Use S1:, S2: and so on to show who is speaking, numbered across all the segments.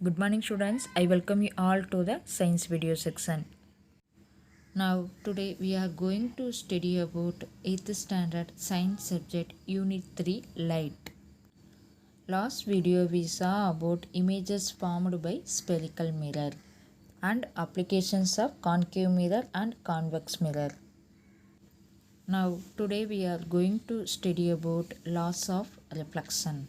S1: Good morning students, I welcome you all to the science video section. Now today we are going to study about 8th standard science subject unit 3 light. Last video we saw about images formed by spherical mirror and applications of concave mirror and convex mirror. Now today we are going to study about laws of reflection.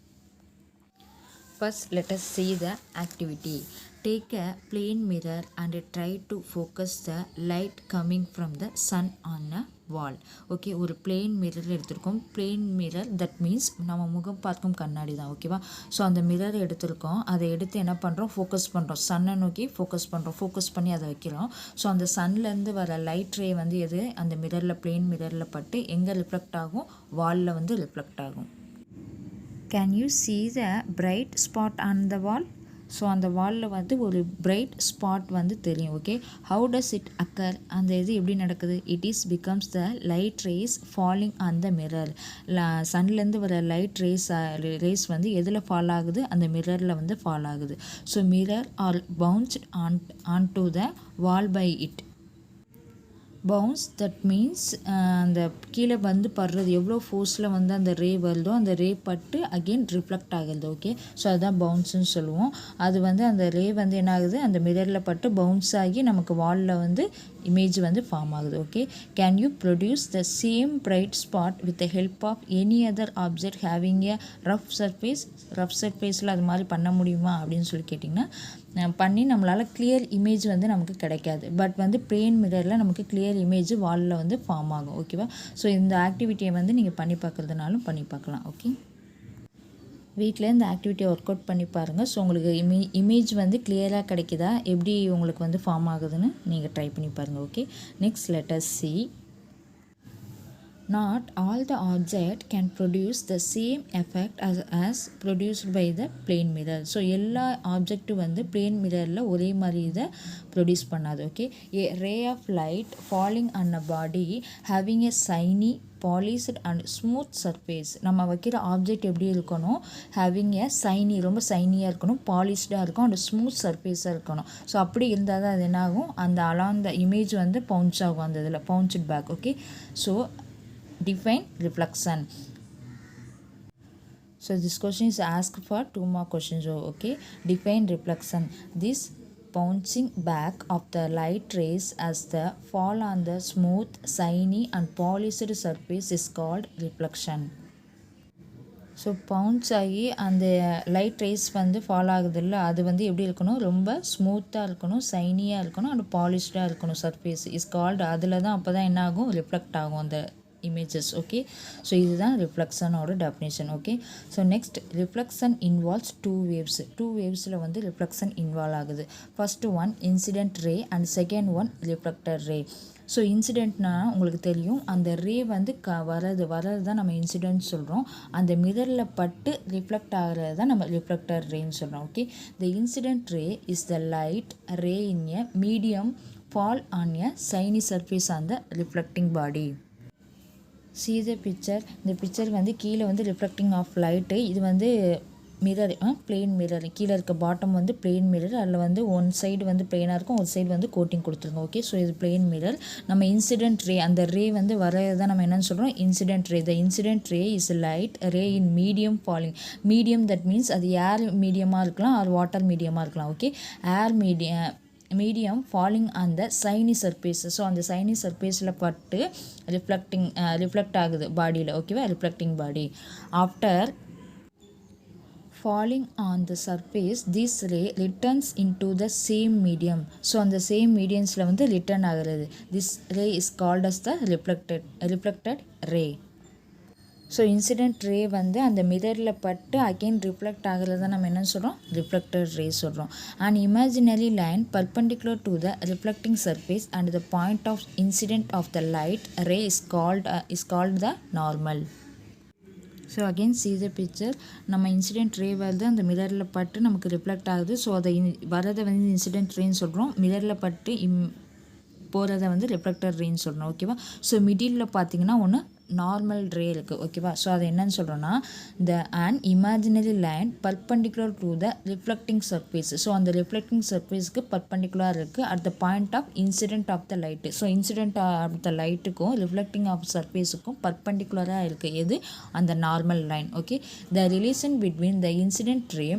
S1: First, let us see the activity. Take a plain mirror and try to focus the light coming from the sun on a wall. Okay, ஒரு plain mirror எடுத்திருக்கோம். plain mirror that means நம்ம முகம் பார்க்கும் கண்ணாடி தான். ஓகேவா? So அந்த mirror எடுத்திருக்கோம். அதை எடுத்து என்ன பண்ணுறோம், ஃபோக்கஸ் பண்ணுறோம். சன்னை நோக்கி ஃபோக்கஸ் பண்ணுறோம். ஃபோக்கஸ் பண்ணி அதை வைக்கிறோம். ஸோ அந்த சன்லேருந்து வர லைட் ரே வந்து எது அந்த மிரரில் பிளெயின் மிரரில் பட்டு எங்கே ரிஃப்ளெக்ட் ஆகும், வாலில் வந்து ரிஃப்ளெக்ட் ஆகும். Can you see the bright spot on the wall? So அந்த வாலில் வந்து ஒரு பிரைட் ஸ்பாட் வந்து தெரியும். Okay, how does it occur, அந்த இது எப்படி நடக்குது? It is becomes the light rays falling on the mirror. சன்லேருந்து வர லைட் ரேஸ் வந்து எதில் ஃபால் ஆகுது, அந்த மிரரில் வந்து ஃபால் ஆகுது. So mirror are bounced on to the wall by it. Bounce that means அந்த கீழே வந்து படுறது எவ்வளோ ஃபோர்ஸில் வந்து அந்த ரே வருதோ அந்த ரே பட்டு அகெயின் ரிஃப்ளெக்ட் ஆகுது. ஓகே, ஸோ அதுதான் பவுன்ஸுன்னு சொல்லுவோம். அது வந்து அந்த ரே வந்து என்ன ஆகுது, அந்த மிரரில் பட்டு பவுன்ஸ் ஆகி நமக்கு வாலில் வந்து இமேஜ் வந்து ஃபார்ம் ஆகுது. Okay, can you produce the same bright spot with the help of any other object having a rough சர்ஃபேஸில் அது மாதிரி பண்ண முடியுமா அப்படின்னு சொல்லி கேட்டிங்கன்னா பண்ணி நம்மளால் கிளியர் இமேஜ் வந்து நமக்கு கிடைக்காது. பட் வந்து பிளெயின் மிரரில் நமக்கு கிளியர் இமேஜ் வாலில் வந்து ஃபார்ம் ஆகும். ஓகேவா? ஸோ இந்த ஆக்டிவிட்டியை வந்து நீங்கள் பண்ணி பார்க்குறதுனாலும் பண்ணி பார்க்கலாம். ஓகே, வீட்டில் இந்த ஆக்டிவிட்டியை ஒர்க் அவுட் பண்ணி பாருங்கள். ஸோ உங்களுக்கு இமேஜ் வந்து கிளியராக கிடைக்குதா, எப்படி உங்களுக்கு வந்து ஃபார்ம் ஆகுதுன்னு நீங்கள் ட்ரை பண்ணி பாருங்கள். Okay, next let us see. Not all the object can produce the same effect as produced by the plane mirror. So எல்லா ஆப்ஜெக்ட்டும் வந்து பிளேன் மிரரில் ஒரே மாதிரி இதை ப்ரொடியூஸ் பண்ணாது. Okay, a ray of light falling on a body having a shiny polished and smooth surface. நம்ம வைக்கிற object எப்படி இருக்கணும், ஹேவிங் ஏ சைனி, ரொம்ப சைனியாக இருக்கணும், பாலிஷ்டாக இருக்கும், அண்ட் ஸ்மூத் சர்ஃபேஸாக இருக்கணும். ஸோ அப்படி இருந்தால் தான் அது என்ன ஆகும், அந்த அலாங் த இமேஜ் வந்து பவுன்ஸ் ஆகும், அந்த இதில் bounced back. Okay, so define reflection. So this question is asked for 2 more questions. Okay, define reflection. This bouncing back of the light rays as the fall on the smooth, shiny and polished surface is called reflection. So bounce ஆகி அந்த light race வந்து fall ஆகுதில்ல, அது வந்து எப்படி இருக்கணும், ரொம்ப ஸ்மூத்தாக இருக்கணும், சைனியாக இருக்கணும், அண்ட் பாலிஷ்டாக இருக்கணும். சர்ஃபேஸ் இஸ் கால்டு, அதில் தான் அப்போ தான் என்ன ஆகும், ரிஃப்ளெக்ட் ஆகும் அந்த images. Okay, so இதுதான் ரிஃப்ளெக்ஷனோட definition. Okay, so next reflection involves 2 waves. 2 wavesல வந்து ரிஃப்ளெக்ஷன் இன்வால்வ் ஆகுது. First one incident ray and second one reflector ray. So இன்சிடென்ட்னா உங்களுக்கு தெரியும், அந்த ரே வந்து வர்றது தான் நம்ம இன்சிடென்ட் சொல்கிறோம். அந்த மிரரில் பட்டு ரிஃப்ளெக்ட் ஆகிறது தான் நம்ம ரிஃப்ளெக்டர் ரேன்னு சொல்கிறோம். Okay, the incident ray is the light ray in a medium fall on a shiny surface on the reflecting body. See the picture. இந்த பிக்சர் வந்து கீழே வந்து ரிஃப்ளெக்டிங் ஆஃப் லைட்டு, இது வந்து மிரர், பிளெயின் மிரர். கீழே இருக்க பாட்டம் வந்து plain mirror, அதில் வந்து ஒன் சைடு வந்து பிளெயினாக இருக்கும், ஒரு சைடு வந்து கோட்டிங் கொடுத்துருங்க. ஓகே, ஸோ இது பிளெயின் மிரர். நம்ம இன்சிடென்ட் ரே, அந்த ரே வந்து வரதான் நம்ம என்னென்னு சொல்கிறோம், incident ray. The incident ray is light ray in medium falling. Medium that means அது ஏர் மீடியமாக இருக்கலாம் ஆர் வாட்டர் மீடியமாக இருக்கலாம். ஓகே, ஏர் மீடியம் ஃபாலிங் அந்த சைனி சர்ஃபேஸ். ஸோ அந்த சைனி சர்ஃபேஸில் பட்டு ரிஃப்ளெக்ட் ஆகுது பாடியில். ஓகேவா, reflecting body. After falling on the surface this ray returns into the same medium. So அந்த சேம் மீடியம்ஸில் வந்து ரிட்டர்ன் ஆகிறது. this ray is called as the reflected ray. So incident ray வந்து அந்த மிரரில் பட்டு அகெயின் ரிஃப்ளெக்ட் ஆகிறது தான் நம்ம என்ன சொல்கிறோம், ரிஃப்ளெக்டட் ரே சொல்கிறோம். And imaginary line perpendicular to the reflecting surface and the point of incident of the light ray is called the normal. So again see the picture. நம்ம இன்சிடென்ட் ரே வருது, அந்த மிரரில் பட்டு நமக்கு ரிஃப்ளெக்ட் ஆகுது. So அதை வரதை வந்து இன்சிடென்ட் ரேன்னு சொல்கிறோம், மிரரில் பட்டு போகிறத வந்து ரிஃப்ளெக்டர் ரேன்னு சொல்கிறோம். ஓகேவா, ஸோ மிடில் பார்த்தீங்கன்னா ஒன்று நார்மல் ரே இருக்குது ஓகேவா. ஸோ அது என்னன்னு சொல்கிறோன்னா an imaginary line perpendicular to the reflecting surface. So அந்த ரிஃப்ளெக்டிங் சர்ஃபேஸ்க்கு பர்பண்டிகுலர் இருக்குது at the point of incident of the light. So incident of the லைட்டுக்கும் ரிஃப்ளெக்டிங் ஆஃப் சர்ஃபேஸுக்கும் பர்பண்டிகுலராக இருக்குது எது அந்த normal line. Okay, the relation between the incident ray,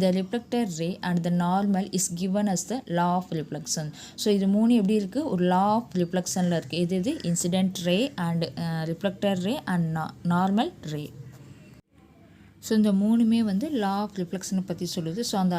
S1: the reflected ray and the normal is given as the law of reflection. So இது மூணு எப்படி இருக்குது, ஒரு law of reflectionல இருக்குது. இது incident ray and reflected ray and normal ray. So இந்த மூணுமே வந்து லா ஆஃப் ரிஃப்ளெக்ஷனை பற்றி சொல்லுது. ஸோ அந்த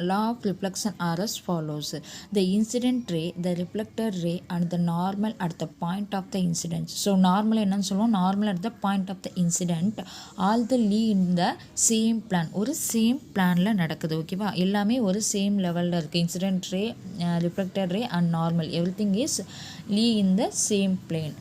S1: law of reflection are as follows. The incident ray, the reflected ray and the normal at the point of the incident. So normal என்னன்னு சொல்லுவோம், normal at the point of the incident all the lie in the same plan. ஒரு same பிளானில் நடக்குது ஓகேவா. எல்லாமே ஒரு same லெவலில் இருக்குது. Incident ray, reflected ray and normal everything is lie in the same plane.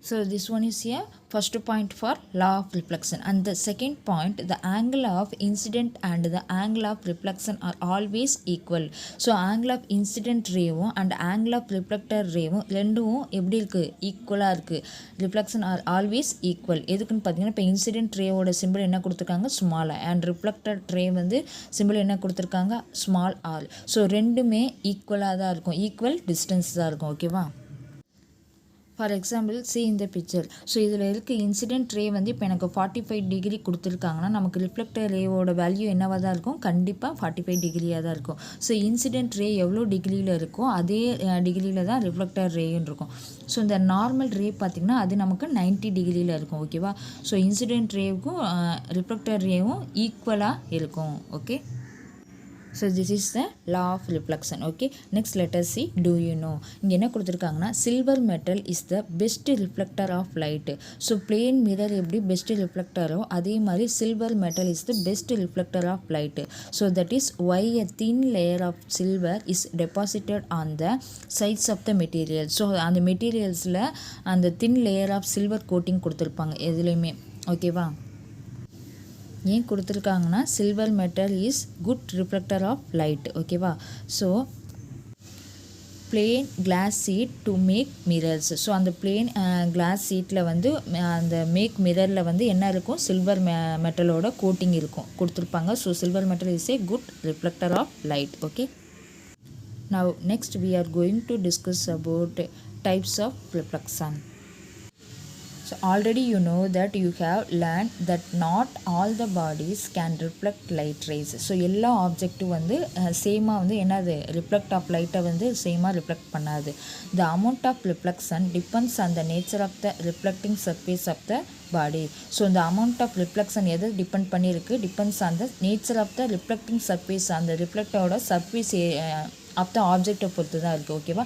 S1: So this one is a first point for law of reflection. And the second point, the angle of incident and the angle of reflection are always equal. So angle of incident rayவும் and angle of reflector rayவும் ரெண்டும் எப்படி இருக்குது, ஈக்குவலாக இருக்குது. reflection are always equal. எதுக்குன்னு பார்த்தீங்கன்னா இப்போ incident ரேவோட simple என்ன கொடுத்துருக்காங்க, ஸ்மால், அண்ட் ரிஃப்ளெக்டர் ரே வந்து சிம்பிள் என்ன கொடுத்துருக்காங்க, ஸ்மால் ஆர். ஸோ ரெண்டுமே ஈக்குவலாக தான் இருக்கும், ஈக்குவல் டிஸ்டன்ஸ் தான் இருக்கும் ஓகேவா. For example see in the picture. So இதில் இருக்க இன்சிடென்ட் ரே வந்து இப்போ எனக்கு 45 டிகிரி கொடுத்துருக்காங்கன்னா நமக்கு ரிஃப்ளெக்டர் ரேவோட வேல்யூ என்னவாக தான் இருக்கும், கண்டிப்பாக 45 டிகிரியாக தான் இருக்கும். ஸோ இன்சிடென்ட் ரே எவ்வளோ டிகிரியில் இருக்கோ அதே டிகிரியில் தான் ரிஃப்ளெக்டர் ரேன்னு இருக்கும். ஸோ இந்த நார்மல் ரே பார்த்திங்கன்னா அது நமக்கு 90 டிகிரியில் இருக்கும் ஓகேவா. ஸோ இன்சிடென்ட் ரேவுக்கும் ரிஃப்ளெக்டர் ரேவும் ஈக்குவலாக இருக்கும் okay. So this is the law of reflection. Okay, next let us see, do you know. இங்கே என்ன கொடுத்துருக்காங்கன்னா silver metal is the best reflector of light. So plain mirror எப்படி பெஸ்ட் ரிஃப்ளெக்டரோ அதே மாதிரி silver metal is the best reflector of light. So that is why a thin layer of silver is deposited on the sides of the material. So அந்த மெட்டீரியல்ஸில் அந்த thin layer of silver coating கொடுத்துருப்பாங்க எதுலேயுமே ஓகேவா. ஏன் கொடுத்துருக்காங்கன்னா silver metal is good reflector of light ஓகேவா. So plane glass sheet to make mirrors. So அந்த plane glass சீட்டில் வந்து அந்த மேக் மிரரில் வந்து என்ன இருக்கும், சில்வர் மெட்டலோட கோட்டிங் இருக்கும் கொடுத்துருப்பாங்க. So silver metal is a good reflector of light okay. Now next we are going to discuss about types of reflection. So already you know that you have learned that not all the bodies can reflect light rays. So எல்லா ஆப்ஜெக்ட்டும் வந்து சேமாக வந்து என்னது reflect of லைட்டை வந்து சேமாக reflect பண்ணாது. The amount of reflection depends on the nature of the reflecting surface of the body. So இந்த அமௌண்ட் ஆஃப் ரிஃப்ளெக்ஷன் எது டிபெண்ட் பண்ணியிருக்கு, depends on the nature of the reflecting surface, அந்த ரிஃப்ளெக்டோட surface of the ஆப்ஜெக்டை பொறுத்து தான் இருக்குது ஓகேவா.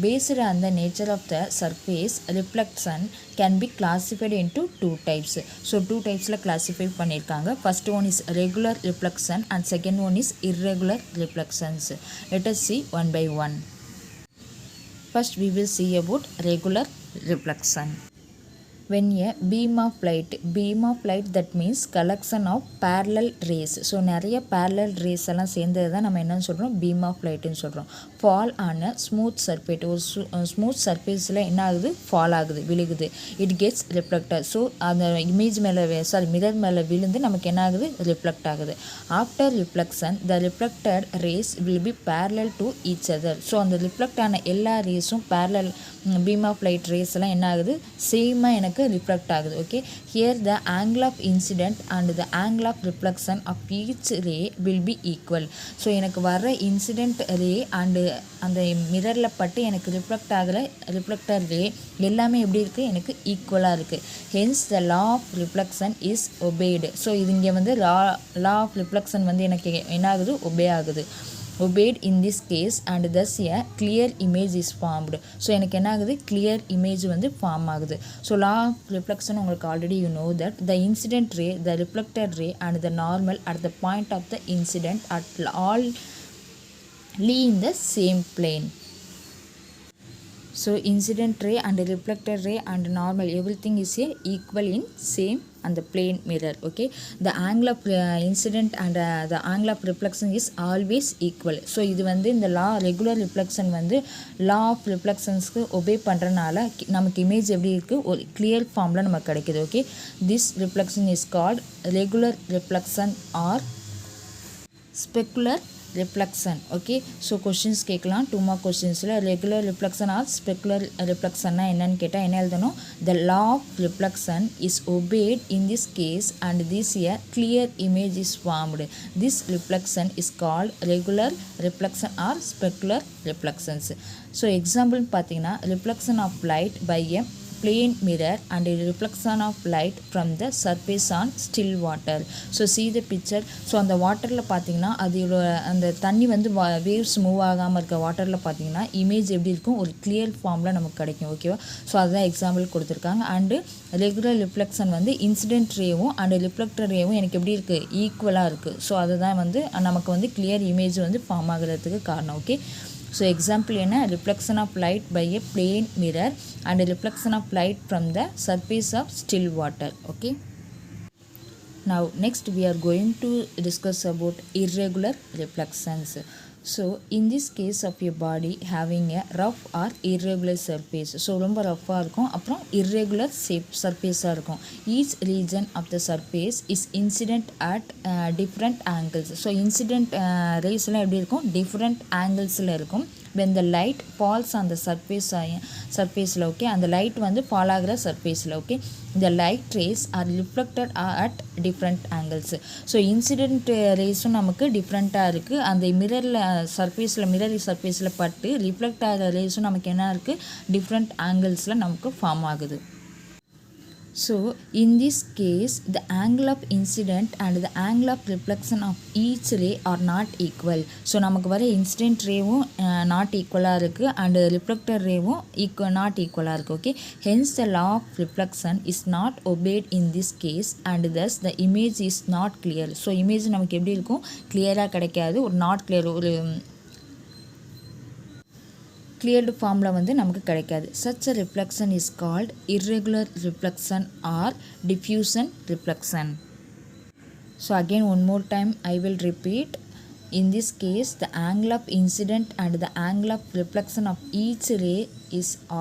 S1: Based on the nature of the surface, reflection can be classified into two types. So two typesல classify பண்ணியிருக்காங்க. First one is regular reflection and second one is irregular reflections. Let us see one by one. First we will see about regular reflection. When a beam of light that means collection of parallel rays. So நிறைய parallel rays எல்லாம் சேர்ந்தது தான் நம்ம என்னன்னு சொல்கிறோம், beam of lightன்னு சொல்கிறோம். Fall on a smooth surface, ஒரு smooth சர்ஃபேஸில் என்ன ஆகுது, ஃபால் ஆகுது, விழுகுது. It gets reflected. ஸோ அந்த இமேஜ் மேலே மிரர் மேலே விழுந்து நமக்கு என்ன ஆகுது, ரிஃப்ளெக்ட் ஆகுது. After reflection the reflected race will be parallel to each other. So அந்த ரிஃப்ளெக்ட் ஆன எல்லா ரேஸும் parallel beam of light rays எல்லாம் என்ன ஆகுது, சேமாக எனக்கு ரிஃப்ளெக்ட் ஆகுது okay. Here the angle of incident and the angle of reflection of each ray will be equal. So எனக்கு வர்ற இன்சிடென்ட் ரே அண்டு அந்த மிரரில் பட்டு எனக்கு ரிஃப்ளெக்ட் ஆகிற ரிஃப்ளெக்டர் ரே எல்லாமே எப்படி இருக்குது, எனக்கு ஈக்குவலாக இருக்குது. Hence the law of reflection is obeyed. So இது இங்கே வந்து லா ஆஃப் ரிஃப்ளெக்ஷன் வந்து எனக்கு என்ன ஆகுது, ஒபே ஆகுது. obeyed in this case and thus a clear image is formed. So எனக்கு என்ன ஆகுது, clear image வந்து ஃபார்ம் ஆகுது. ஸோ law of reflection உங்களுக்கு already you know that the incident ray, the reflected ray and the normal at the point of the incident at all lie in the same plane. So incident ray and reflected ray and normal everything is equal in same and the plane mirror. Okay, the angle of incident and the angle of reflection is always equal. So இது வந்து இந்த regular reflection வந்து law of ரிஃப்ளெக்ஷன்ஸ்க்கு obey பண்ணுறனால நமக்கு image எப்படி இருக்குது, ஒரு clear ஃபார்மில் நமக்கு கிடைக்குது. Okay, this reflection is called regular reflection or specular reflection. Okay, so questions கேட்கலாம். 2 more questions-ல regular reflection or specular reflection-னா என்னன்னு கேட்டால் என்ன எழுதணும், the law of reflection is obeyed in this case and this a clear image is formed. This reflection is called regular reflection or specular reflections. So example பார்த்தீங்கன்னா reflection of light by a plane mirror and a reflection of light from the surface on still water. So see the picture. So அந்த வாட்டரில் பார்த்தீங்கன்னா அதோட அந்த தண்ணி வந்து waves move ஆகாமல் இருக்க வாட்டரில் பார்த்தீங்கன்னா இமேஜ் எப்படி இருக்கும், ஒரு கிளியர் ஃபார்மில் நமக்கு கிடைக்கும். ஓகேவா, ஸோ அதுதான் எக்ஸாம்பிள் கொடுத்துருக்காங்க. அண்டு ரெகுலர் ரிஃப்ளெக்ஷன் வந்து இன்சிடென்ட் ரேவும் அண்ட் ரிஃப்ளெக்டர் ரேவும் எனக்கு எப்படி இருக்குது, ஈக்குவலாக இருக்குது. ஸோ அதுதான் வந்து நமக்கு வந்து கிளியர் இமேஜ் வந்து ஃபார்ம் ஆகிறதுக்கு காரணம். ஓகே, so example என்ன, reflection of light by a plane mirror and a reflection of light from the surface of still water. Okay, now next we are going to discuss about irregular reflections. So in this case of your body having a rough or irregular surface, so ரொம்ப ரஃப்பாக இருக்கும், அப்புறம் irregular surface-ஆக இருக்கும். Each region of the surface is incident at different angles. So incident raysலாம் எப்படி இருக்கும், different angles-ல இருக்கும். when the light falls on the surface-ல okay, அந்த light வந்து fall ஆகிற surface-ல okay, the light rays are reflected at different angles. so incident rays-ம் நமக்கு டிஃப்ரெண்ட்டாக இருக்குது. அந்த மிரரில் சர்ஃபேஸில் பட்டு ரிஃப்ளெக்ட் ஆகிற ரேஸும் நமக்கு என்ன இருக்குது, டிஃப்ரெண்ட் ஆங்கிள்ஸில் நமக்கு ஃபார்ம் ஆகுது. So in this case the angle of incident and the angle of reflection of each ray are not equal. so நமக்கு வர incident rayவும் not equal-ஆக இருக்குது and reflector rayவும் not equal-ஆக இருக்குது. okay, hence the law of reflection is not obeyed in this case and thus the image is not clear. so image நமக்கு எப்படி இருக்கும், கிளியராக கிடைக்காது, ஒரு not clear, ஒரு கிளியர்டு ஃபார்மில் வந்து நமக்கு கிடைக்காது. such a reflection is called irregular reflection or diffusion reflection. so again one more time I will repeat. in this case the angle of incident and the angle of reflection of each ray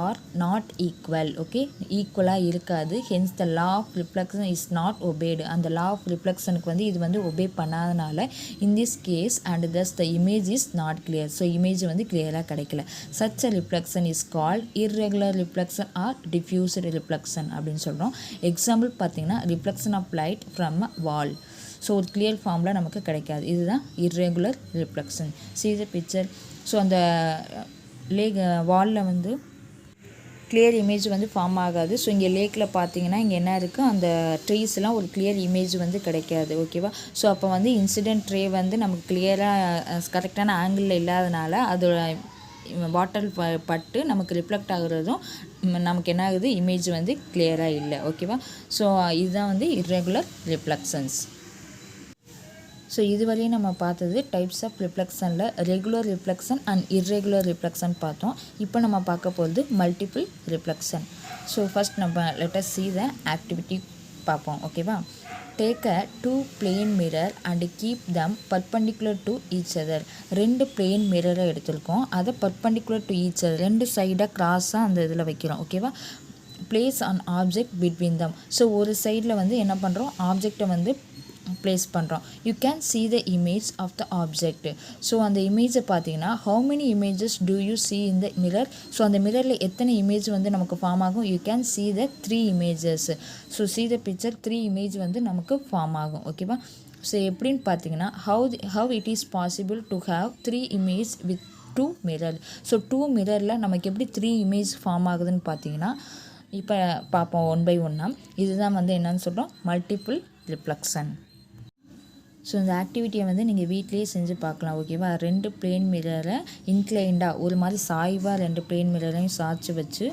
S1: are not equal. okay, ஈக்குவலாக இருக்காது. hence the law of reflection is not obeyed. அந்த law of reflectionக்கு வந்து இது வந்து obey பண்ணாதனால in this case and thus the image is not clear. so image வந்து கிளியராக கிடைக்கல. such a reflection is called irregular reflection or diffused reflection அப்படின்னு சொல்கிறோம். Example பார்த்தீங்கன்னா reflection of light from a wall. So ஒரு clear ஃபார்மில் நமக்கு கிடைக்காது. இதுதான் irregular reflection. see the picture. So அந்த வாலில் வந்து கிளியர் இமேஜ் வந்து ஃபார்ம் ஆகாது. ஸோ இங்கே லேக்கில் பார்த்தீங்கன்னா இங்கே என்ன இருக்குது, அந்த ட்ரீஸ்லாம் ஒரு கிளியர் இமேஜ் வந்து கிடைக்காது. ஓகேவா, ஸோ அப்போ வந்து இன்சிடென்ட் ரே வந்து நமக்கு கிளியராக கரெக்டான ஆங்கிளில் இல்லாதனால அதோட வாட்டர் பட்டு நமக்கு ரிஃப்ளெக்ட் ஆகுறதும் நமக்கு என்ன ஆகுது, இமேஜ் வந்து கிளியராக இல்லை. ஓகேவா, ஸோ இதுதான் வந்து irregular reflections. ஸோ இதுவரையும் நம்ம பார்த்தது டைப்ஸ் ஆஃப் ரிஃப்ளெக்ஷனில் regular reflection and irregular reflection பார்த்தோம். இப்போ நம்ம பார்க்க போகிறது மல்டிபிள் ரிஃப்ளெக்ஷன். ஸோ ஃபஸ்ட் நம்ம let us see the activity பார்ப்போம். ஓகேவா, take a 2 plane mirror and keep them perpendicular to each other. 2 plane mirror எடுத்திருக்கோம், அதை perpendicular to each other, 2 சைடாக கிராஸாக அந்த இதில் வைக்கிறோம். ஓகேவா, place an object between them. So ஒரு சைடில் வந்து என்ன பண்ணுறோம், ஆப்ஜெக்டை வந்து ப்ளேஸ் பண்ணுறோம். You can see the image of the object. So அந்த இமேஜை பார்த்தீங்கன்னா how many images do you see in the mirror. So அந்த மிரரில் எத்தனை இமேஜ் வந்து நமக்கு ஃபார்ம் ஆகும், you can see the 3 images. So see the picture, 3 image வந்து நமக்கு ஃபார்ம் ஆகும். ஓகேவா, ஸோ எப்படின்னு பார்த்தீங்கன்னா how it is possible to have 3 image with 2 mirror. So 2 மிரரில் நமக்கு எப்படி 3 image ஃபார்ம் ஆகுதுன்னு பார்த்தீங்கன்னா இப்போ பார்ப்போம் ஒன் பை ஒன்னாக. இதுதான் வந்து என்னன்னு சொல்கிறோம், மல்டிபிள் ரிஃப்ளெக்ஷன். ஸோ இந்த ஆக்டிவிட்டியை வந்து நீங்கள் வீட்லேயே செஞ்சு பார்க்கலாம். ஓகேவா, 2 பிளேன் மிரரை இன்க்ளைண்டாக ஒரு மாதிரி சாய்வாக 2 பிளேன் மிரரையும் சாய்ச்சி வச்சு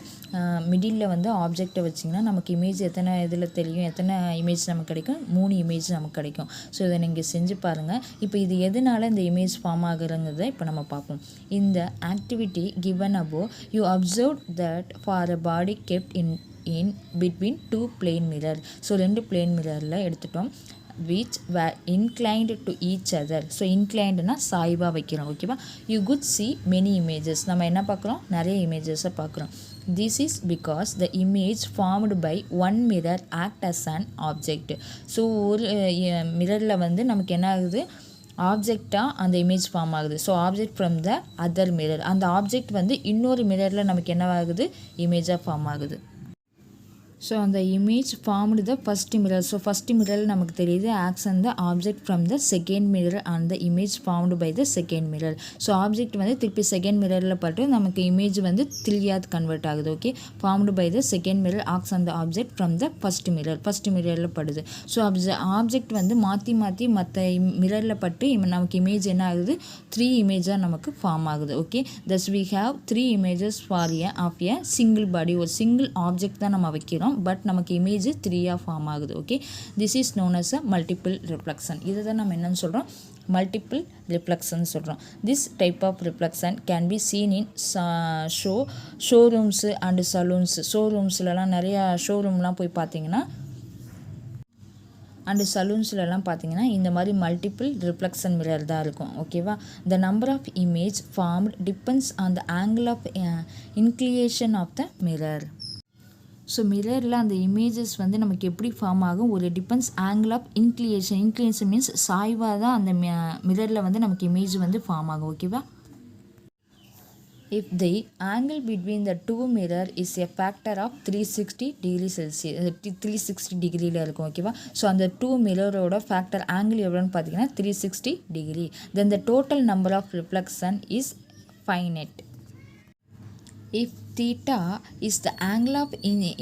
S1: மிடில் வந்து ஆப்ஜெக்டை வச்சிங்கன்னா நமக்கு இமேஜ் எத்தனை இதில் தெரியும், எத்தனை இமேஜ் நமக்கு கிடைக்கும், 3 இமேஜ் நமக்கு கிடைக்கும். ஸோ இதை நீங்கள் செஞ்சு பாருங்கள். இப்போ இது எதனால இந்த இமேஜ் ஃபார்ம் ஆகுறங்கிறத இப்போ நம்ம பார்ப்போம். இந்த activity given above you observed that for a body kept in between two plane mirror. So ரெண்டு plane mirrorல எடுத்துட்டோம் which were inclined to each other. So inclinedனா சாய்வாக வைக்கிறோம் ஓகேவா. you could see many images. நம்ம என்ன பார்க்குறோம், நிறைய இமேஜஸை பார்க்குறோம். this is because the image formed by one mirror act as an object. So ஒரு மிரரில் வந்து நமக்கு என்ன ஆகுது, ஆப்ஜெக்டாக அந்த இமேஜ் ஃபார்ம் ஆகுது. So object from the other mirror, அந்த ஆப்ஜெக்ட் வந்து இன்னொரு மிரரில் நமக்கு என்ன ஆகுது, இமேஜாக ஃபார்ம் ஆகுது. ஸோ அந்த image formed the first mirror. So first mirror நமக்கு தெரியுது acts and the object from the second mirror and the image formed by the second mirror. So object வந்து திருப்பி செகண்ட் மிரரில் பட்டு நமக்கு இமேஜ் வந்து த்ரீயாக கன்வெர்ட் ஆகுது. Okay, formed by the second mirror acts and the object from the first மிரரில் படுது. So object வந்து மாற்றி மற்ற மிரரில் பட்டு நமக்கு இமேஜ் என்ன ஆகுது, 3 இமேஜாக நமக்கு ஃபார்ம் ஆகுது. Okay, thus we have 3 images for of a single body. ஒரு சிங்கிள் ஆப்ஜெக்ட் தான் நம்ம வைக்கிறோம், பட் நமக்கு இமேஜ் 3ஆக ஃபார்ம் ஆகுது. Okay, this is known as a multiple reflection. இதை தான் நம்ம என்னன்னு சொல்கிறோம், மல்டிபிள் ரிஃப்ளெக்ஷன் சொல்கிறோம். This type of reflection can be seen in showrooms and saloons. ஷோரூம்ஸ்லலாம் நிறையா ஷோரூம்லாம் போய் பார்த்தீங்கன்னா அண்டு சலூன்ஸ்லலாம் பார்த்தீங்கன்னா இந்த மாதிரி மல்டிபிள் ரிஃப்ளெக்ஷன் மிரர் தான் இருக்கும். ஓகேவா, the number of image formed depends on the angle of inclination of the mirror. So மிரரில் அந்த இமேஜஸ் வந்து நமக்கு எப்படி ஃபார்ம் ஆகும், ஒரு depends angle of inclination means சாய்வாக தான் அந்த மிரரில் வந்து நமக்கு இமேஜ் வந்து ஃபார்ம் ஆகும். ஓகேவா, if the angle between the two mirror is a factor of 360 degree Celsius 360 டிகிரியில் இருக்கும். ஓகேவா, ஸோ அந்த 2 மிரரோட ஃபேக்டர் ஆங்கிள் எவ்வளோன்னு பார்த்தீங்கன்னா 360 degree. then the total number of reflection is finite. If theta is the angle of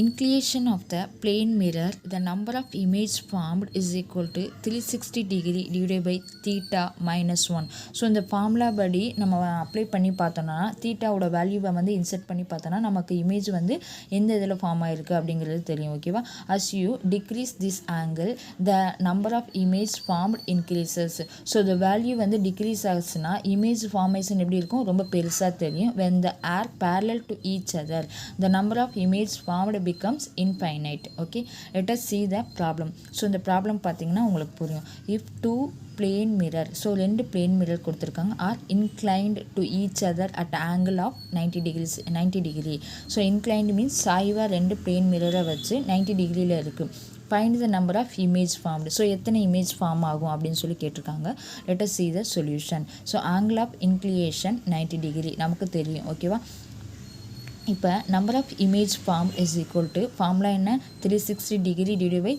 S1: inclination of the plane mirror, the number of image formed is equal to 360 degree divided by theta minus 1. So இந்த formula படி நம்ம apply பண்ணி பார்த்தோன்னா தீட்டாவோட வேல்யூவை வந்து insert பண்ணி பார்த்தோன்னா நமக்கு இமேஜ் வந்து எந்த இதில் ஃபார்ம் ஆகிருக்கு அப்படிங்கிறது தெரியும். ஓகேவா, as you decrease this angle the number of image formed increases. So the value வந்து டிக்ரீஸ் ஆகுச்சுன்னா இமேஜ் ஃபார்மேஷன் எப்படி இருக்கும், ரொம்ப பெருசாக தெரியும். when the are parallel to each other the number of image formed becomes infinite. Okay, let us see the problem. So இந்த problem பார்த்தீங்கன்னா உங்களுக்கு புரியும். if two plane mirror, so ரெண்டு plane mirror கொடுத்துருக்காங்க, are inclined to each other at angle of 90 degree. So inclined means சாய்வாக ரெண்டு plane mirror வச்சு 90 டிகிரியில் இருக்குது. Find the number of image formed. So எத்தனை இமேஜ் ஃபார்ம் ஆகும் அப்படின்னு சொல்லி கேட்டிருக்காங்க. Let us see the solution. So angle of inclination 90 degree நமக்கு தெரியும். ஓகேவா, இப்போ number of image form is equal to formula என்ன, 360 degree divide by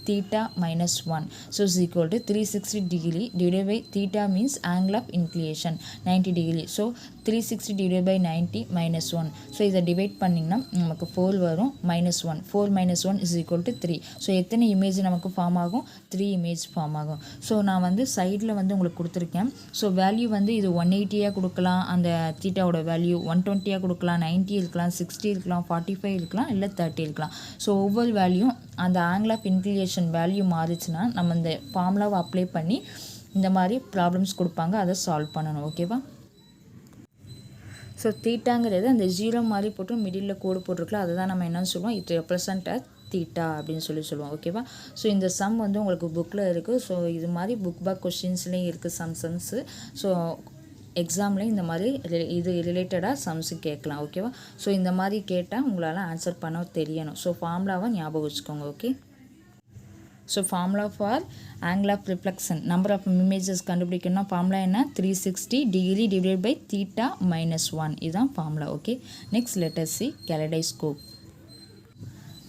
S1: theta minus 1. So is equal to 360 degree divided by theta means angle of inclination 90 degree. So 360 divided by 90 minus 1. So இதை divide பண்ணிங்கன்னா நமக்கு 4 வரும், minus 1. 4 minus 1 is equal to 3. So எத்தனை image நமக்கு form ஆகும், 3 image form ஆகும். So நான் வந்து சைடில் வந்து உங்களுக்கு கொடுத்துருக்கேன். ஸோ வேல்யூ வந்து இது 180 கொடுக்கலாம், அந்த தீட்டாவோட வேல்யூ 120 கொடுக்கலாம், 90 இருக்கலாம், 60 இருக்கலாம், 45 இருக்கலாம், இல்லை 30 இருக்கலாம். ஸோ ஒவ்வொரு வேல்யூ அந்த ஆங்கிள் ஆஃப் இன்க்ளினேஷன் வேல்யூ மாறிச்சுன்னா நம்ம இந்த ஃபார்முலாவை அப்ளை பண்ணி இந்த மாதிரி ப்ராப்ளம்ஸ் கொடுப்பாங்க, அதை சால்வ் பண்ணணும். ஓகேவா, ஸோ தீட்டாங்கிறது அந்த 0 மாதிரி போட்டு மிடில் கோடு போட்டிருக்கலாம், அதை தான் நம்ம என்னன்னு சொல்லுவோம், இட் ரெப்ரசன்ட் அ தீட்டா அப்படின்னு சொல்லுவோம். ஓகேவா, ஸோ இந்த சம் வந்து உங்களுக்கு புக்கில் இருக்குது. ஸோ இது மாதிரி புக் பேக் கொஸ்டின்ஸ்லேயும் இருக்குது சம்ஸு. ஸோ எக்ஸாம்லேயும் இந்த மாதிரி இது ரிலேட்டடாக சம்ஸு கேட்கலாம். ஓகேவா, ஸோ இந்த மாதிரி கேட்டால் உங்களால் ஆன்சர் பண்ண தெரியணும். ஸோ ஃபார்முலாவை ஞாபகம் வச்சுக்கோங்க. Okay, so formula for angle of reflection number of images கண்டுபிடிக்கணும்னா ஃபார்முலா என்ன, 360 degree divide by theta minus 1. இதுதான் formula. Okay, next let us see kaleidoscope.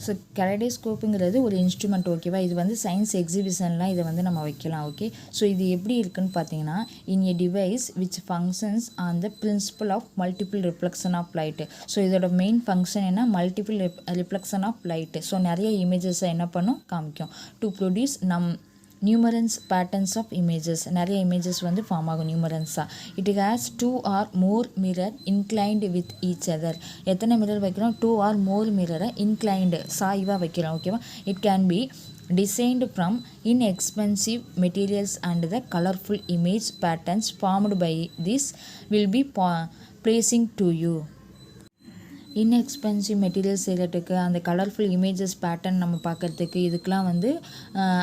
S1: So கலைடோஸ்கோப்புங்கிறது ஒரு இன்ஸ்ட்ருமெண்ட். ஓகேவா, இது வந்து சயின்ஸ் எக்ஸிபிஷன்லாம் இதை வந்து நம்ம வைக்கலாம். ஓகே, ஸோ இது எப்படி இருக்குன்னு பார்த்தீங்கன்னா, in a device which functions on the principle of multiple reflection of light. So இதோட மெயின் ஃபங்க்ஷன் என்ன, multiple reflection of light. So நிறைய இமேஜஸை என்ன பண்ணும், காமிக்கும். To produce numerous patterns of images, நிறைய இமேஜஸ் வந்து ஃபார்ம் ஆகும் நியூமரன்ஸாக. It has 2 or more mirror inclined with each other. எத்தனை மிரர் வைக்கிறோம், 2 or more மிரரை இன்க்ளைன்டு சாய்வாக வைக்கிறோம். ஓகேவா, it can be designed from inexpensive materials and the colorful image patterns formed by this will be pleasing to you. Inexpensive materials செய்கிறதுக்கு அந்த colourful images pattern நம்ம பார்க்குறதுக்கு இதுக்கெலாம் வந்து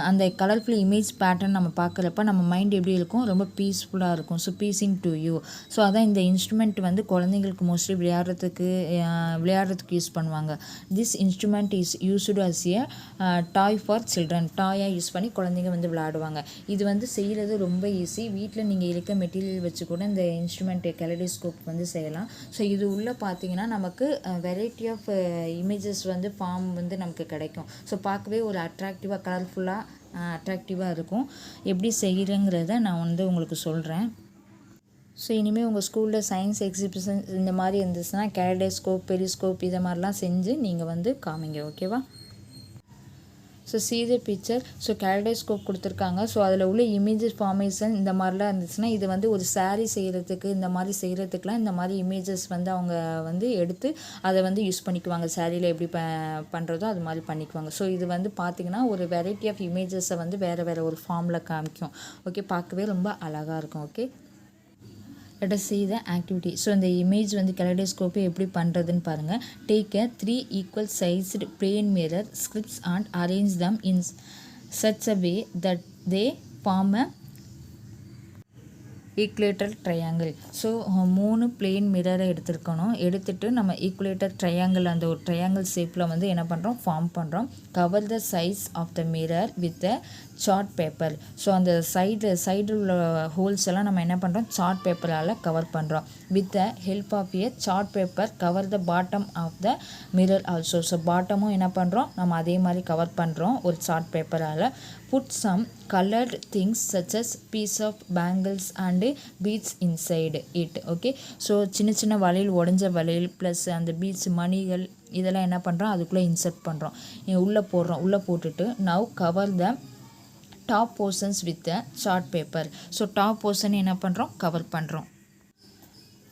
S1: அந்த கலர்ஃபுல் இமேஜ் பேட்டர்ன் நம்ம பார்க்குறப்ப நம்ம மைண்ட் எப்படி இருக்கும், ரொம்ப பீஸ்ஃபுல்லாக இருக்கும். So pleasing to you. So அதான் இந்த இன்ஸ்ட்ருமெண்ட் வந்து குழந்தைங்களுக்கு மோஸ்ட்லி விளையாடுறதுக்கு யூஸ் பண்ணுவாங்க. This instrument is used as a toy for children. டாயாக யூஸ் பண்ணி குழந்தைங்க வந்து விளையாடுவாங்க. இது வந்து செய்கிறது ரொம்ப ஈஸி. வீட்டில் நீங்கள் இருக்க மெட்டீரியல் வச்சு கூட இந்த இன்ஸ்ட்ருமெண்ட் கெலரிஸ்கோப் வந்து செய்யலாம். ஸோ இது உள்ளே பார்த்தீங்கன்னா நமக்கு வெரைட்டி ஆஃப் இமேஜஸ் வந்து ஃபார்ம் வந்து நமக்கு கிடைக்கும். ஸோ பார்க்கவே ஒரு அட்ராக்டிவாக அட்ராக்டிவாக இருக்கும். எப்படி செய்கிறேங்கிறத நான் வந்து உங்களுக்கு சொல்கிறேன். ஸோ இனிமேல் உங்கள் ஸ்கூலில் சயின்ஸ் எக்ஸிபிஷன் இந்த மாதிரி இருந்துச்சுன்னா கெலரிஸ்கோப், பெரிஸ்கோப் இதை மாதிரிலாம் செஞ்சு நீங்கள் வந்து காமிங்க. ஓகேவா? So see the picture. So kaleidoscope கொடுத்துருக்காங்க. ஸோ அதில் உள்ள இமேஜஸ் ஃபார்மேஷன் இந்த மாதிரிலாம் இருந்துச்சுன்னா இது வந்து ஒரு சாரீ செய்கிறதுக்கு இந்த மாதிரி செய்கிறதுக்குலாம் இந்த மாதிரி இமேஜஸ் வந்து அவங்க வந்து எடுத்து அதை வந்து யூஸ் பண்ணிக்குவாங்க. சாரியில் எப்படி பண்ணுறதோ அது மாதிரி பண்ணிக்குவாங்க. ஸோ இது வந்து பார்த்திங்கன்னா ஒரு வெரைட்டி ஆஃப் இமேஜஸை வந்து வேறு ஒரு ஃபார்மில் காமிக்கும். ஓகே, பார்க்கவே ரொம்ப அழகாக இருக்கும். Okay, let us see the activity. So இந்த இமேஜ் வந்து கெலரிஸ்கோப்பை எப்படி பண்ணுறதுன்னு பாருங்கள். Take a 3 equal sized plane mirror scripts and arrange them in such a way that they form a equilateral triangle. So 3 plane மிரரை எடுத்துட்டு நம்ம ஈக்குலேட்டர் ட்ரையாங்கிள் அந்த ஒரு ட்ரையாங்கிள் ஷேப்பில் வந்து என்ன பண்ணுறோம், ஃபார்ம் பண்ணுறோம். Cover the size of the mirror with a chart paper. So அந்த சைடு உள்ள ஹோல்ஸ் எல்லாம் நம்ம என்ன பண்ணுறோம், சார்ட் பேப்பரால் கவர் பண்ணுறோம். With the help of a chart paper cover the bottom of the mirror also. So பாட்டமும் என்ன பண்ணுறோம், நம்ம அதே மாதிரி கவர் பண்ணுறோம் ஒரு சார்ட் பேப்பரால். Put some colored things such as piece of bangles and beads inside it. Okay, so சின்ன வளையல், உடஞ்ச வளையல் ப்ளஸ் அந்த பீட்ஸ் மணிகள் இதெல்லாம் என்ன பண்ணுறோம், அதுக்குள்ளே இன்சர்ட் பண்ணுறோம், உள்ளே போட்டுட்டு now cover the top portions with the chart paper. So top portion என்ன பண்ணுறோம், கவர் பண்ணுறோம்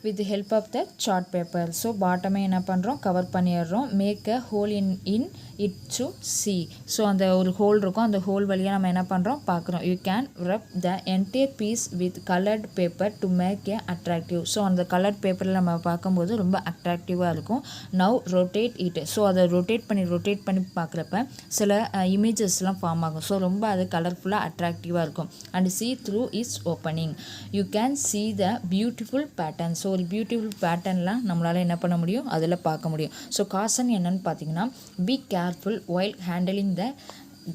S1: with the help of the chart paper. So பாட்டமே என்ன பண்ணுறோம், கவர் பண்ணிடுறோம். Make a hole in it to see. So அந்த ஒரு ஹோல் இருக்கும், அந்த ஹோல் வழியாக நம்ம என்ன பண்ணுறோம், பார்க்குறோம். You can rub the entire piece with colored paper to make a attractive. So அந்த கலர்ட் பேப்பரில் நம்ம பார்க்கும்போது ரொம்ப அட்ராக்டிவாக இருக்கும். Now rotate it. ஸோ அதை ரொட்டேட் பண்ணி பார்க்குறப்ப சில இமேஜஸ்லாம் ஃபார்ம் ஆகும். ஸோ ரொம்ப அது கலர்ஃபுல்லாக அட்ராக்டிவாக இருக்கும். And see through its opening. You can see the beautiful pattern. So ஒரு பியூட்டிஃபுல் பேட்டர்ன்லாம் நம்மளால் என்ன பண்ண முடியும், அதில் பார்க்க முடியும். ஸோ காஷன் என்னன்னு பார்த்தீங்கன்னா, be careful while handling the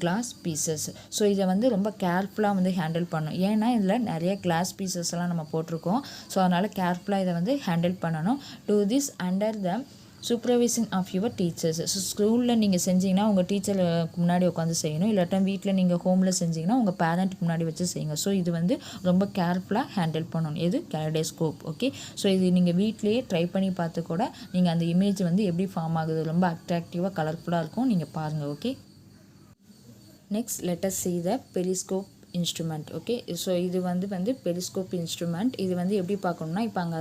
S1: glass pieces. So இதை வந்து ரொம்ப கேர்ஃபுல்லாக வந்து ஹேண்டில் பண்ணணும். ஏன்னா இதில் நிறைய கிளாஸ் பீசஸ் எல்லாம் நம்ம போட்டிருக்கோம். ஸோ அதனால் கேர்ஃபுல்லாக இதை வந்து ஹேண்டில் பண்ணணும். Do this under the supervising of your teachers. So ஸ்கூலில் நீங்கள் செஞ்சீங்கன்னா உங்கள் டீச்சருக்கு முன்னாடி உட்காந்து செய்யணும். இல்லாட்டா வீட்டில் நீங்கள் ஹோமில் செஞ்சீங்கன்னா உங்கள் பேரண்ட்டுக்கு முன்னாடி வச்சு செய்யுங்க. ஸோ இது வந்து ரொம்ப கேர்ஃபுல்லாக ஹேண்டில் பண்ணணும். எது, கெலரிஸ்கோப். ஓகே, ஸோ இது நீங்கள் வீட்லேயே ட்ரை பண்ணி பார்த்து கூட நீங்கள் அந்த இமேஜ் வந்து எப்படி ஃபார்ம் ஆகுது, ரொம்ப அட்ராக்டிவாக கலர்ஃபுல்லாக இருக்கும், நீங்கள் பாருங்கள். Okay, next let us see the periscope instrument. Okay, so இது வந்து பெரிஸ்கோப் இன்ஸ்ட்ருமெண்ட். இது வந்து எப்படி பார்க்கணுன்னா, இப்போ அங்கே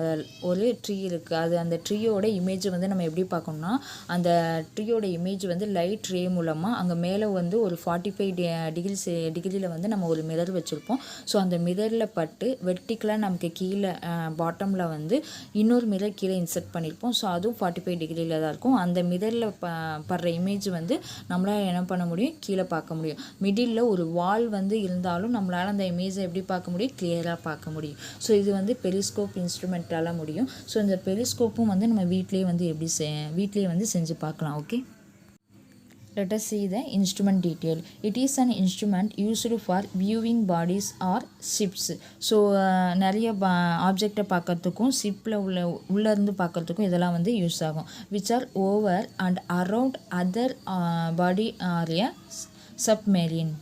S1: ஒரு ட்ரீ இருக்குது, அது அந்த ட்ரீயோட இமேஜ் வந்து நம்ம எப்படி பார்க்கணுன்னா, அந்த ட்ரீயோட இமேஜ் வந்து லைட் ரே மூலமாக அங்கே மேலே வந்து ஒரு 45 டிகிரியில் வந்து நம்ம ஒரு மிரர் வச்சுருப்போம். ஸோ அந்த மிரரில் பட்டு வெர்டிக்கலாக நமக்கு கீழே பாட்டமில் வந்து இன்னொரு மிரர் கீழே இன்சர்ட் பண்ணியிருப்போம். ஸோ அதுவும் 45 டிகிரியில் தான் இருக்கும். அந்த மிரரில் படுற இமேஜ் வந்து நம்மளால் என்ன பண்ண முடியும், கீழே பார்க்க முடியும். மிடில் ஒரு வால் வந்து இருந்தாலும் நம்மளால் அந்த இமேஜை எப்படி பார்க்க முடியும், கிளியராக பார்க்க முடியும். ஸோ இது வந்து பெரிஸ்கோப் இன்ஸ்ட்ருமெண்ட்டால் முடியும். ஸோ இந்த பெரிஸ்கோப்பும் வந்து நம்ம வீட்லேயே வந்து செஞ்சு பார்க்கலாம். Okay, let us see the instrument detail. It is an instrument used for viewing bodies or ships. So நிறைய ஆப்ஜெக்டை பார்க்கறதுக்கும் ஷிப்பில் உள்ளேருந்து பார்க்கறதுக்கும் இதெல்லாம் வந்து யூஸ் ஆகும். which are over and around other body or a submarine.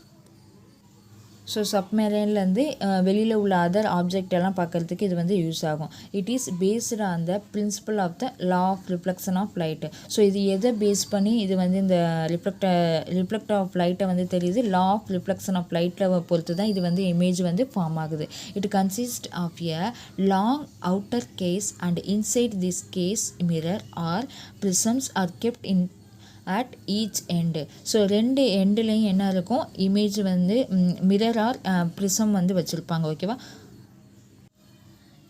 S1: So சப்மெரைன்லேருந்து வெளியில் உள்ள அதர் ஆப்ஜெக்ட் எல்லாம் பார்க்குறதுக்கு இது வந்து யூஸ் ஆகும். It is based on the principle of the law of reflection of light. So இது எதை பேஸ் பண்ணி இது வந்து இந்த ரிஃப்ளெக்ட் ஆஃப் லைட்டை வந்து தெரியுது, லா ஆஃப் ரிஃப்ளெக்ஷன் ஆஃப் லைட்டில் பொறுத்து தான் இது வந்து இமேஜ் வந்து ஃபார்ம் ஆகுது. It consist of a long outer case and inside this case mirror or prisms are kept in at each end. So ரெண்டு எண்டுலேயும் என்ன இருக்கும், இமேஜ் வந்து மிரர் ஆர் ப்ரிசம் வந்து வச்சுருப்பாங்க. ஓகேவா,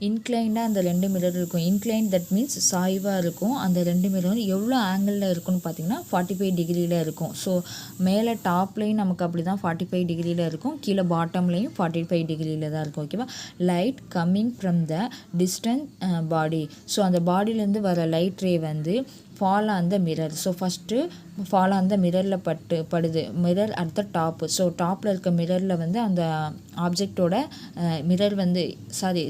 S1: இன்க்ளைண்டாக அந்த 2 மிரர் இருக்கும். இன்க்ளைண்ட் தட் மீன்ஸ் சாய்வாக இருக்கும். அந்த 2 மிரரும் எவ்வளோ ஆங்கிளில் இருக்குன்னு பார்த்தீங்கன்னா 45 டிகிரியில் இருக்கும். ஸோ மேலே டாப்லேயும் நமக்கு அப்படி தான் 45 டிகிரியில் இருக்கும், கீழே பாட்டம்லேயும் 45 டிகிரியில் தான் இருக்கும். ஓகேவா. Light coming from the distance body. So அந்த பாடியிலேருந்து வர லைட் ரே வந்து fall on the mirror. So first fall on the மிரரில் படுது. Mirror at the top. So டாப்பில் இருக்க மிரரில் வந்து அந்த ஆப்ஜெக்டோட மிரர் வந்து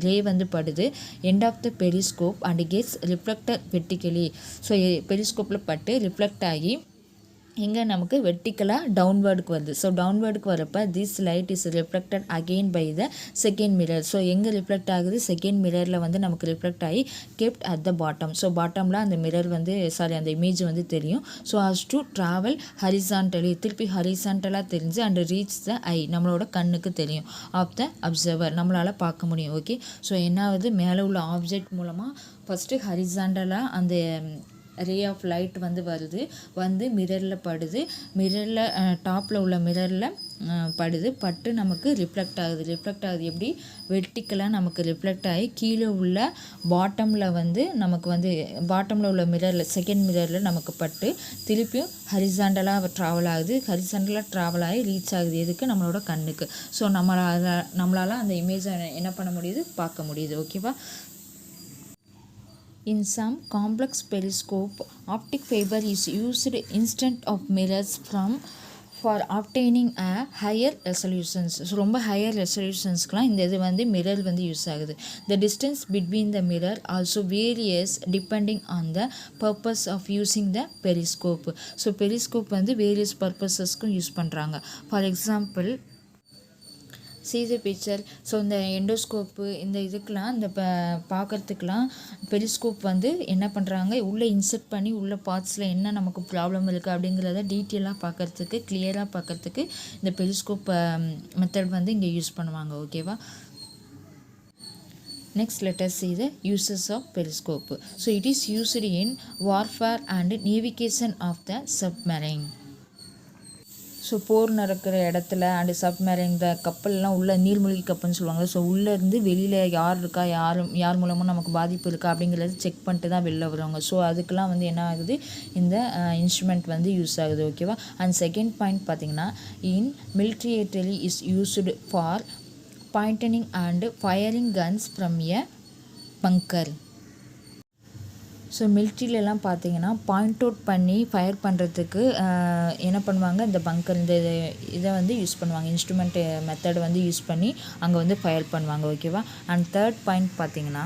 S1: ரே வந்து படுது. End of the periscope and gets reflected vertically. So பெரிஸ்கோப்பில் பட்டு ரிஃப்ளெக்ட் ஆகி இங்கே நமக்கு வெர்டிக்கலாக டவுன்வேர்டுக்கு வருது. ஸோ டவுன்வேர்டுக்கு வரப்போ this light is reflected again by the second mirror. So எங்கே ரிஃப்ளெக்ட் ஆகுது, செகண்ட் மிரரில் வந்து நமக்கு ரிஃப்ளெக்ட் ஆகி kept at the bottom. So பாட்டமில் அந்த மிரர் வந்து அந்த இமேஜ் வந்து தெரியும். So has to travel horizontally, திருப்பி ஹரிசான்டலாக தெரிஞ்சு அண்ட் ரீச் த ஐ, நம்மளோட கண்ணுக்கு தெரியும், ஆஃப் த அப்சர்வர், நம்மளால் பார்க்க முடியும். ஓகே. ஸோ என்னாவது, மேலே உள்ள ஆப்ஜெக்ட் மூலமாக ஃபஸ்ட்டு ஹரிசான்டலாக அந்த ரே ஆஃப் லைட் வந்து வருது, வந்து மிரரில் படுது, மிரரில் டாப்பில் உள்ள மிரரில் படுது, பட்டு நமக்கு ரிஃப்ளெக்ட் ஆகுது. ரிஃப்ளெக்ட் ஆகுது எப்படி, வெர்டிக்கலாக நமக்கு ரிஃப்ளெக்ட் ஆகி கீழே உள்ள பாட்டமில் வந்து நமக்கு வந்து பாட்டமில் உள்ள மிரரில் செகண்ட் மிரரில் நமக்கு பட்டு திருப்பியும் ஹரிசாண்டலாக ட்ராவல் ஆகுது. ஹரிசாண்டலாக ட்ராவல் ஆகி ரீச் ஆகுது எதுக்கு, நம்மளோட கண்ணுக்கு. ஸோ நம்மளால் அந்த இமேஜை என்ன பண்ண முடியுது, பார்க்க முடியுது. ஓகேவா. In some complex periscope, optic fiber is used instead of mirrors for obtaining a higher resolutions. So ரொம்ப ஹையர் ரெசல்யூஷன்ஸ்க்குலாம் இந்த இது வந்து மிரர் வந்து யூஸ் ஆகுது. The distance between the mirror also varies depending on the purpose of using the periscope. So periscope வந்து various பர்பஸஸ்க்கும் use பண்ணுறாங்க. For example see the picture. So இந்த எண்டோஸ்கோப்பு இந்த இதுக்கெலாம் இந்த பார்க்குறதுக்கெலாம் பெரிஸ்கோப் வந்து என்ன பண்ணுறாங்க, உள்ளே இன்செர்ட் பண்ணி உள்ள பார்ட்ஸில் என்ன நமக்கு ப்ராப்ளம் இருக்குது அப்படிங்கிறத டீட்டெயிலாக பார்க்குறதுக்கு, கிளியராக பார்க்குறதுக்கு இந்த பெரிஸ்கோப் மெத்தட் வந்து இங்கே யூஸ் பண்ணுவாங்க. ஓகேவா. Next, let us see the uses of periscope. So it is used in warfare and navigation of the submarine. So போர் நடக்கிற இடத்துல அண்டு சப்மரைன், இந்த கப்பல்லாம் உள்ள நீர்மூழ்கி கப்பல்னு சொல்லுவாங்க. ஸோ உள்ளேருந்து வெளியில் யார் இருக்கா, யார் மூலமாக நமக்கு பாதிப்பு இருக்கா அப்படிங்கிறது செக் பண்ணிட்டு தான் வெளில வருவாங்க. ஸோ அதுக்கெலாம் வந்து என்ன ஆகுது, இந்த இன்ஸ்ட்ருமெண்ட் வந்து யூஸ் ஆகுது. ஓகேவா. அண்ட் செகண்ட் பாயிண்ட் பார்த்தீங்கன்னா, in military is used for pointing and firing guns from a bunker. So மிலிட்ரியிலலாம் பார்த்தீங்கன்னா பாயிண்ட் அவுட் பண்ணி ஃபயர் பண்ணுறதுக்கு என்ன பண்ணுவாங்க, இந்த பங்கர் இந்த இதை வந்து யூஸ் பண்ணுவாங்க. இன்ஸ்ட்ருமெண்ட் மெத்தட் வந்து யூஸ் பண்ணி அங்கே வந்து ஃபயர் பண்ணுவாங்க. ஓகேவா. அண்ட் தேர்ட் பாயிண்ட் பார்த்தீங்கன்னா,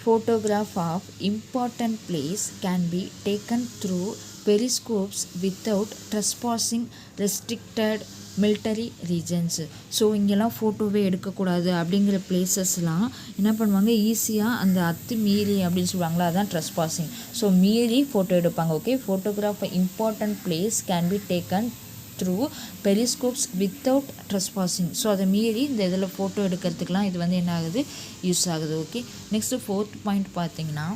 S1: photograph of important place can be taken through periscopes without trespassing restricted military regions. So இங்கெல்லாம் ஃபோட்டோவே எடுக்கக்கூடாது அப்படிங்கிற பிளேசஸ்லாம் என்ன பண்ணுவாங்க, ஈஸியாக அந்த மீறி அப்படின்னு சொல்லுவாங்களா, அதான் ட்ரெஸ்பாசிங். ஸோ மீறி ஃபோட்டோ எடுப்பாங்க. Okay. Photograph important place can be taken through periscopes without trespassing. So அதை மீறி இந்த இதில் ஃபோட்டோ எடுக்கிறதுக்கெலாம் இது வந்து என்ன ஆகுது, யூஸ் ஆகுது. ஓகே. நெக்ஸ்ட்டு ஃபோர்த் பாயிண்ட் பார்த்தீங்கன்னா,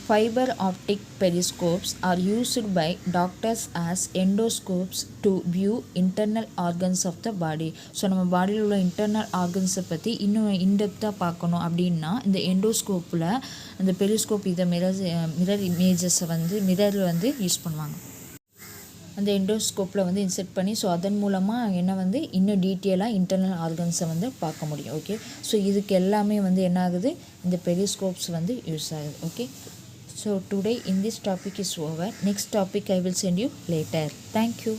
S1: fiber optic periscopes are used by doctors as endoscopes to view internal organs of the body. So நம்ம பாடியில் உள்ள இன்டர்னல் ஆர்கன்ஸை பற்றி இன்னும் இன்டெப்த்தாக பார்க்கணும் அப்படின்னா இந்த எண்டோஸ்கோப்பில் அந்த பெரிஸ்கோப் இதை மிரர் இமேஜஸை வந்து மிரர் வந்து யூஸ் பண்ணுவாங்க. அந்த எண்டோஸ்கோப்பில் வந்து இன்செர்ட் பண்ணி ஸோ அதன் மூலமாக என்ன வந்து இன்னும் டீட்டெயிலாக இன்டர்னல் ஆர்கன்ஸை வந்து பார்க்க முடியும். ஓகே. ஸோ இதுக்கு எல்லாமே வந்து என்ன ஆகுது, இந்த பெரிஸ்கோப்ஸ் வந்து யூஸ் ஆகுது. Okay. So today in this topic is over. Next topic I will send you later. Thank you.